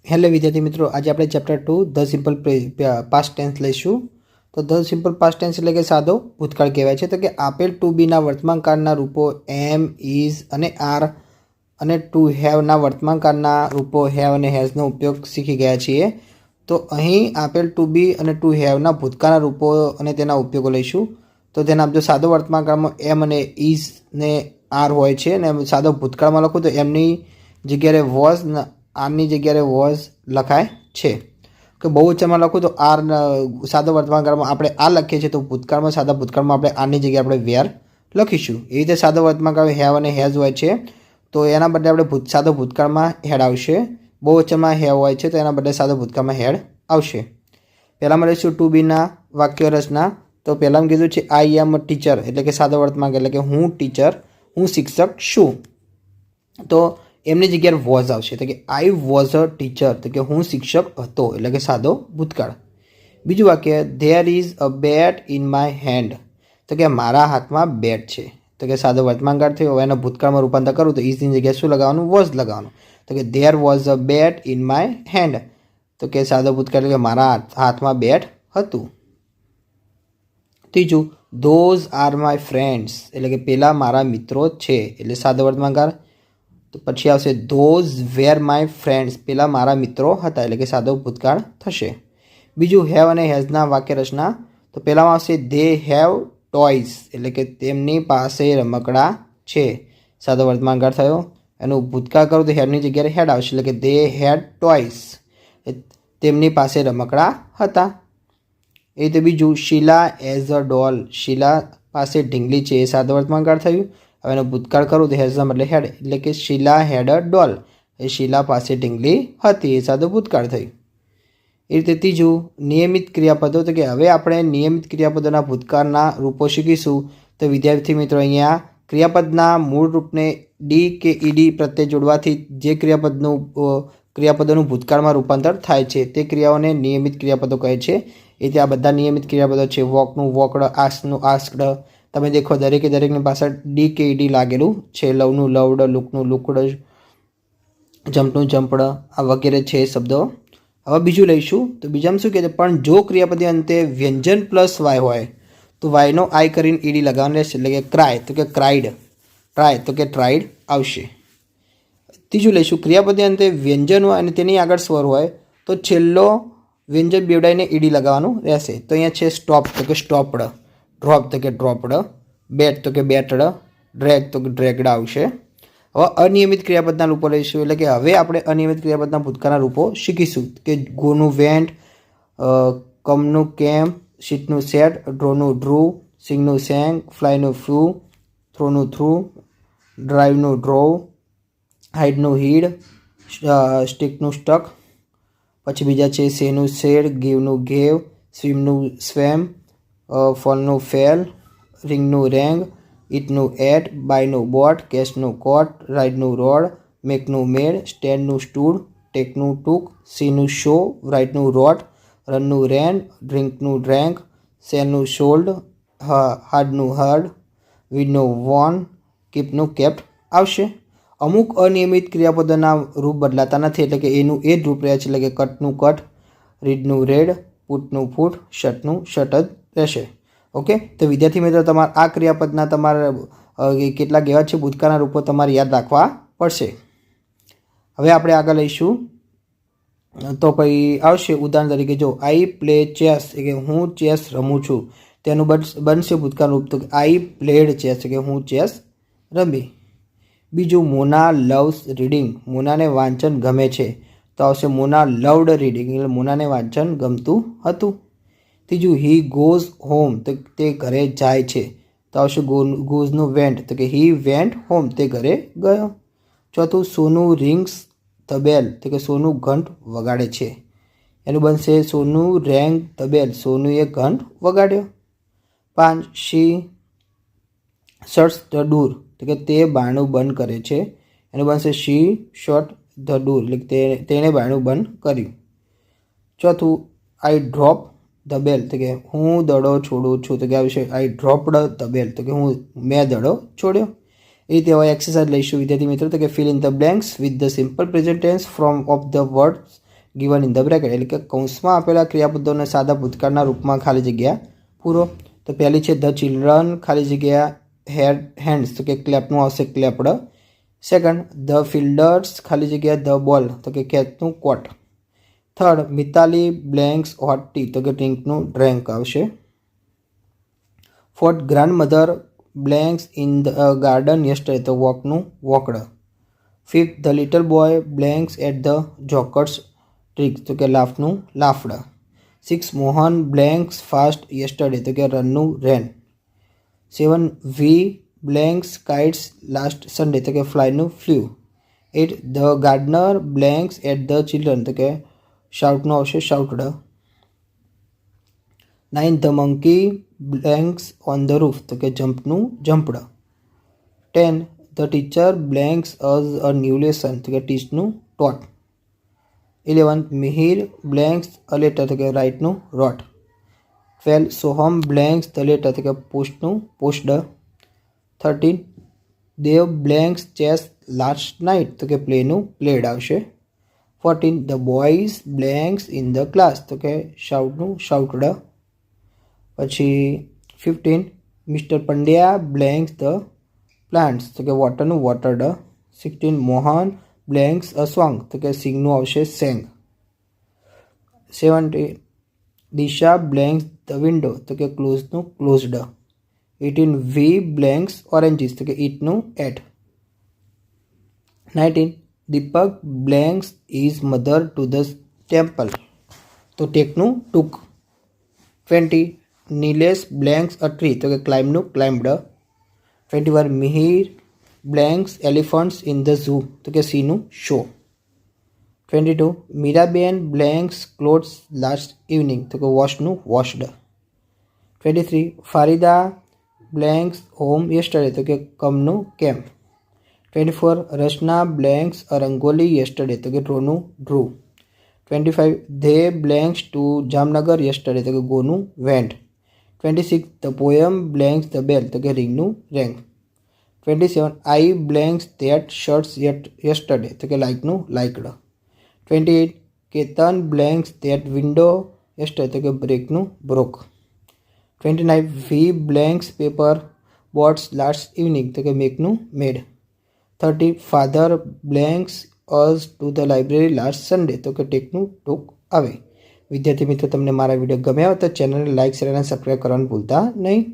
Hello વિદ્યાર્થી મિત્રો, આજે આપણે chapter 2 the simple past tense લઈશું. તો ધ સિમ્પલ પાસ્ટ ટેન્સ એટલે કે સાદો ભૂતકાળ કહેવાય છે. તો કે આપેલ two Bina વર્તમાનકાળના Rupo M, is અને આર અને ટુ હેવના વર્તમાનકાળના રૂપો હેવ અને હેઝનો ઉપયોગ શીખી ગયા છીએ. તો અહીં આપેલ ટુ બી અને ટુ હેવના ભૂતકાળના રૂપો અને તેના ઉપયોગો લઈશું. તો તેના જો સાદો વર્તમાનકાળમાં એમ અને ઇઝ ને આર હોય છે, અને સાદો ભૂતકાળમાં લખું તો એમની જગ્યાએ વોઝ, આરની જગ્યાએ વોઝ લખાય છે. કે બહુવચનમાં લખું તો આર, સાદો વર્તમાનકાળમાં આપણે આ લખીએ છીએ, તો ભૂતકાળમાં સાદા ભૂતકાળમાં આપણે આરની જગ્યાએ આપણે વેર લખીશું. એ રીતે સાદો વર્તમાનકાળ હેવ અને હેઝ હોય છે, તો એના બદલે આપણે સાદો ભૂતકાળમાં હેડ આવશે. બહુવચનમાં હેવ હોય છે, તો એના બદલે સાદો ભૂતકાળમાં હેડ આવશે. પહેલાંમાં લઈશું ટુ બીના વાક્ય રચના. તો પહેલાં કીધું છે આઈ એમ ટીચર, એટલે કે સાદો વર્તમાન, એટલે કે હું ટીચર, હું શિક્ષક છું. તો એમની જગ્યાએ વોઝ આવશે, તો કે આઈ વોઝ અ ટીચર, તો કે હું શિક્ષક હતો, એટલે કે સાદો ભૂતકાળ. બીજું વાક્ય there is a bat in my hand, તો કે મારા હાથમાં બેટ છે, તો કે સાદો વર્તમાનકાળ થયો. હવે એના ભૂતકાળમાં રૂપાંતર કરું તો ઇઝની જગ્યાએ શું લગાવવાનું? વોઝ લગાવવાનું. તો કે there was a bat in my hand, તો કે સાદો ભૂતકાળ, એટલે કે મારા હાથમાં બેટ હતું. ત્રીજું ધોઝ આર માય ફ્રેન્ડ્સ, એટલે કે પેલા મારા મિત્રો છે, એટલે સાદો વર્તમાનકાળ. તો પછી આવશે ધોઝ વેર માય ફ્રેન્ડ્સ, પેલા મારા મિત્રો હતા, એટલે કે સાદો ભૂતકાળ થશે. બીજું હેવ અને હેઝના વાક્ય રચના. તો પહેલામાં આવશે ધે હેવ ટોયઝ, એટલે કે તેમની પાસે રમકડા છે, સાદો વર્તમાનકાળ થયો. એનું ભૂતકાળ કરું તો હેડની જગ્યાએ હેડ આવશે, એટલે કે ધે હેડ ટોયઝ, તેમની પાસે રમકડા હતા. એ રીતે બીજું શીલા એઝ અ ડોલ, શીલા પાસે ઢીંગલી છે, એ સાદો વર્તમાનકાળ થયું. હવે એનો ભૂતકાળ કરું તો હેઝના બદલે હેડ, એટલે કે શીલા હેડ અ ડોલ, એ શીલા પાસે ઢીંગલી હતી, એ સાદો ભૂતકાળ થયું. એ રીતે ત્રીજું નિયમિત ક્રિયાપદો. તો કે હવે આપણે નિયમિત ક્રિયાપદોના ભૂતકાળના રૂપો શીખીશું. તો વિદ્યાર્થી મિત્રો, અહીંયા ક્રિયાપદના મૂળ રૂપને ડી કે ઈડી પ્રત્યે જોડવાથી જે ક્રિયાપદોનું ભૂતકાળમાં રૂપાંતર થાય છે, તે ક્રિયાઓને નિયમિત ક્રિયાપદો કહે છે. એ રીતે આ બધા નિયમિત ક્રિયાપદો છે. વોકનું વોકડ, આસ્કનું આસ્કડ. તમે દેખો દરેકની પાછળ ડી કે ઈડી લાગેલું છે. લવનું લવડ, લુકનું લુકડ, જમ્પનું જમ્પડ, આ વગેરે છે શબ્દો. હવે બીજું લઈશું. તો બીજામાં શું કહે છે? પણ જો ક્રિયાપદની અંતે વ્યંજન પ્લસ વાય હોય તો વાયનો આઈ કરીને ઈડી લગાવવાનું રહેશે, એટલે કે ક્રાય, તો કે ક્રાઇડ, ટ્રાય, તો કે ટ્રાઇડ આવશે. ત્રીજું લઈશું, ક્રિયાપદની અંતે વ્યંજન હોય અને તેની આગળ સ્વર હોય તો છેલ્લો વ્યંજન બેવડાઈને ઈડી લગાવવાનું રહેશે. તો અહીંયા છે સ્ટોપ, તો કે સ્ટોપડ, ડ્રોપ, તો કે ડ્રોપડ, બેટ, તો કે બેટડ, ડ્રેગ, તો કે ડ્રેગડ આવશે. હવે અનિયમિત ક્રિયાપદના રૂપો લઈશું, એટલે કે હવે આપણે અનિયમિત ક્રિયાપદના ભૂતકાળના રૂપો શીખીશું. કે ગોનું વેન્ટ, કમનું કેમ, સીટનું સેટ, ડ્રોનું ડ્રૂ, સિંગનું સેંગ, ફ્લાયનું ફ્લુ, થ્રોનું થ્રુ, ડ્રાઈવનું ડ્રોવ, હાઈડનું હીડ, સ્ટીકનું સ્ટક. પછી બીજા છે સેનું શેડ, ગીવનું ગેવ, સ્વિમનું સ્વેમ, ફોલનું ફેલ, રિંગનું રેંગ, ઇટનું એટ, બાયનું બોટ, કેશનું કોટ, રાઇડનું રોડ, મેકનું મેડ, સ્ટેન્ડનું સ્ટૂડ, ટેકનું ટૂક, સીનું શો, રાઇટનું રોટ, રનનું રેન, ડ્રિંકનું ડ્રેન્ક, સેલનું શોલ્ડ, હાર્ડનું હર્ડ, વિનનું વોન, કીપનું કેપ્ટ આવશે. અમુક અનિયમિત ક્રિયાપદોના રૂપ બદલાતા નથી, એટલે કે એનું એ જ રૂપ રહે છે, એટલે કે કટનું કટ, રીડનું રેડ, પુટનું ફૂટ, શર્ટનું શર્ટ જ રહેશે. ઓકે, તો વિદ્યાર્થી મિત્રો, તમારે આ ક્રિયાપદના તમારે કેટલાક એવા છે ભૂતકાળના રૂપો તમારે યાદ રાખવા પડશે. હવે આપણે આગળ લઈશું. તો પછી આવશે ઉદાહરણ તરીકે, જો આઈ પ્લે ચેસ, કે હું ચેસ રમું છું, તેનું બનશે ભૂતકાળ રૂપ, તો આઈ પ્લેડ ચેસ, કે હું ચેસ રમી. બીજું મોના લવ્સ રીડિંગ, મોનાને વાંચન ગમે છે, તો આવશે મોના લવડ રીડિંગ, એટલે મોનાને વાંચન ગમતું હતું. ત્રીજું હી ગોઝ હોમ, તો તે ઘરે જાય છે, તો આવશે ગોઝનું વેન્ટ, તો કે હી વેન્ટ હોમ, તે ઘરે ગયો. ચોથું સોનું રિંગ્સ ધ બેલ, તો કે સોનું ઘંટ વગાડે છે, એનું બનશે સોનું રેંગ ધ બેલ, સોનુએ ઘંટ વગાડ્યો. 5 શી શટ્સ ધ ડોર, તો કે તે બારણું બંધ કરે છે, એનું બનશે શી શટ ધ ડોર, એટલે તેણે બારણું બંધ કર્યું. ચોથું આઈ ડ્રોપ ધ બેલ, તો કે હું દડો છોડું છું, તો કે આવશે આઈ ડ્રોપડ ધ બેલ, તો કે મેં દડો છોડ્યો. એ રીતે હવે એક્સરસાઇઝ લઈશું વિદ્યાર્થી મિત્રો. તો કે fill in the blanks with the simple present tense from of the words given in the bracket એટલે કે કૌંસમાં આપેલા ક્રિયાપદોને સાદા ભૂતકાળના રૂપમાં ખાલી જગ્યા પૂરો. તો પહેલી છે ધ ચિલ્ડ્રન ખાલી જગ્યા હેન્ડ્સ તો કે ક્લેપનું આવશે ક્લેપડ. સેકન્ડ ધ ફિલ્ડર્સ ખાલી જગ્યા ધ બોલ તો કે કેચનું caught. Third Mitali blanks hot tea તો કે ડ્રિંકનું ડ્રેન્ક આવશે. Fourth grandmother blanks in the garden yesterday તો વોકનું walked. Fifth the little boy blanks at the joker's trick તો કે લાફનું laughed. Six Mohan blanks fast yesterday તો કે રનનું ran. 7 we blanks kites last Sunday તો કે ફ્લાયનું flew. 8 the gardener blanks at the children તો કે શાઉટનું આવશે શાઉટડ. 9 the monkey blanks on the roof તો કે જમ્પનું jumped. 10 the teacher blanks us a new lesson તો કે ટીચનું taught. 11 Mihir blanks a letter તો કે રાઇટનું wrote. 12 Soham blanks the letter તો કે પોસ્ટનું posted. 13 Dev blanks chess last night તો કે પ્લેનું પ્લેડ આવશે. 14 the boys blanks in the class તો કે શાઉટનું શાઉટડ. પછી 15 mister Pandya blanks the plants તો કે વોટરનું watered. 16 Mohan blanks a song તો કે સિંગનું આવશે sang. 17 Disha blanks the window તો કે ક્લોઝનું ક્લોઝડ. 18 વી બ્લેન્ક્સ ઓરેન્જીસ તો કે ઈટનું ate. 19 Deepak blanks his mother to the temple તો ટેકનું took. 20 Nilesh blanks a tree તો કે ક્લાઇમ્બનું climbed. 21 Mihir blanks elephants in the zoo તો કે સીનું saw. 22 Meeraben blanks clothes last evening તો કે વોશનું વોશડ. 23 ફારિદા બ્લેન્ક્સ હોમ યસ્ટરડે તો કે કમનું કેમ્પ. 24 રચના બ્લેન્ક્સ અ રંગોલી યસ્ટરડે તો કે ડ્રોનું Drew. 25 they blanks two Jamnagar yesterday તો કે ગોનું vent. 26 the poem blanks the bell તો કે રિંગનું રેંગ. 27 આઈ બ્લેન્ક્સ ધેટ શર્ટ્સ યસ્ટરડે તો કે લાઇકનું liked. 28 Ketan blanks that window yesterday તો કે બ્રેકનું બ્રોક. 29 વી blanks paper boats last evening તો કે મેકનું મેડ. 30 father blanks as to the library last Sunday તો કે ટેકનું ટૂંક આવે. વિદ્યાર્થી મિત્રો તમને મારા વિડીયો ગમ્યા હોય તો ચેનલને લાઇક શેર અને સબસ્ક્રાઈબ કરવાનું ભૂલતા નહીં.